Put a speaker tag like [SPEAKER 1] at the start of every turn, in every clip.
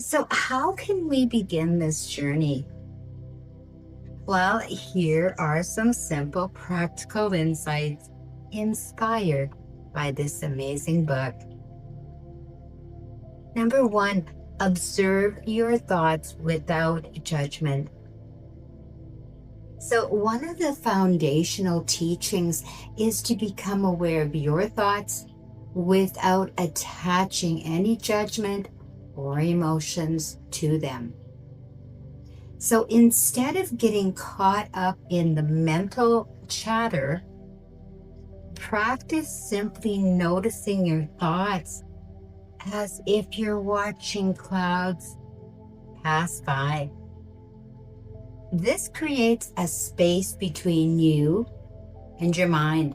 [SPEAKER 1] So, how can we begin this journey? Well, here are some simple practical insights inspired by this amazing book. Number one, observe your thoughts without judgment. So, one of the foundational teachings is to become aware of your thoughts without attaching any judgment or emotions to them. So instead of getting caught up in the mental chatter, practice simply noticing your thoughts as if you're watching clouds pass by. This creates a space between you and your mind,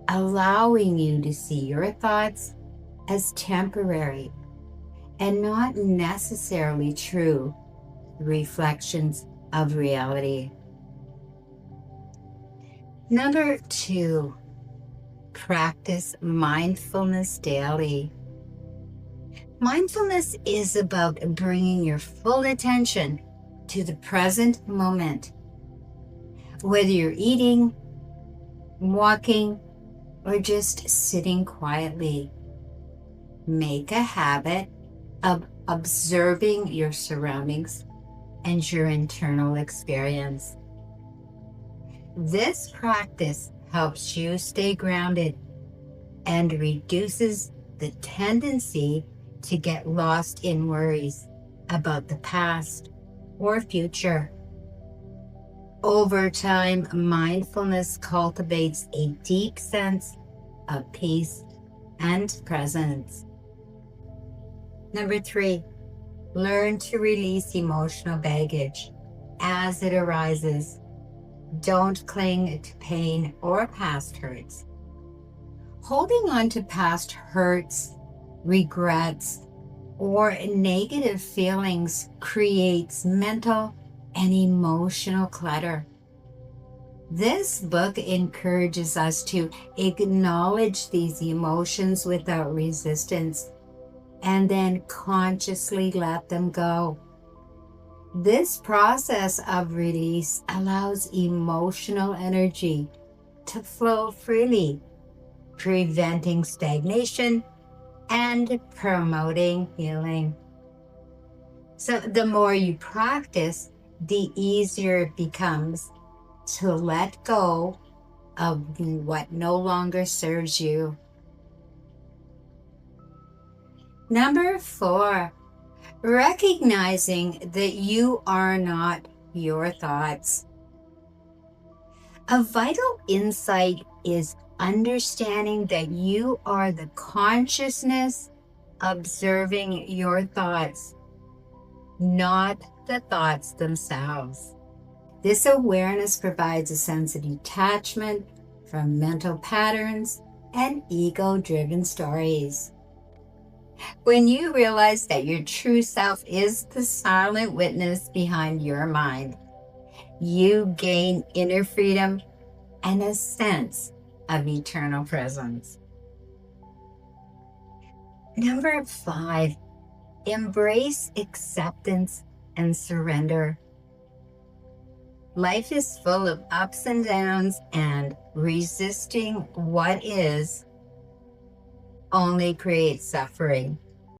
[SPEAKER 1] allowing you to see your thoughts as temporary and not necessarily true reflections of reality. Number two, practice mindfulness daily. Mindfulness is about bringing your full attention to the present moment. Whether you're eating, walking, or just sitting quietly, make a habit of observing your surroundings and your internal experience. This practice helps you stay grounded and reduces the tendency to get lost in worries about the past or future. Over time, mindfulness cultivates a deep sense of peace and presence. Number three, learn to release emotional baggage as it arises. Don't cling to pain or past hurts. Holding on to past hurts, regrets, or negative feelings creates mental and emotional clutter. This book encourages us to acknowledge these emotions without resistance and then consciously let them go. This process of release allows emotional energy to flow freely, preventing stagnation and promoting healing. So the more you practice, the easier it becomes to let go of what no longer serves you. Number four, recognizing that you are not your thoughts. A vital insight is understanding that you are the consciousness observing your thoughts, not the thoughts themselves. This awareness provides a sense of detachment from mental patterns and ego-driven stories. When you realize that your true self is the silent witness behind your mind, you gain inner freedom and a sense of eternal presence. Number five, embrace acceptance and surrender. Life is full of ups and downs, and resisting what is only creates suffering.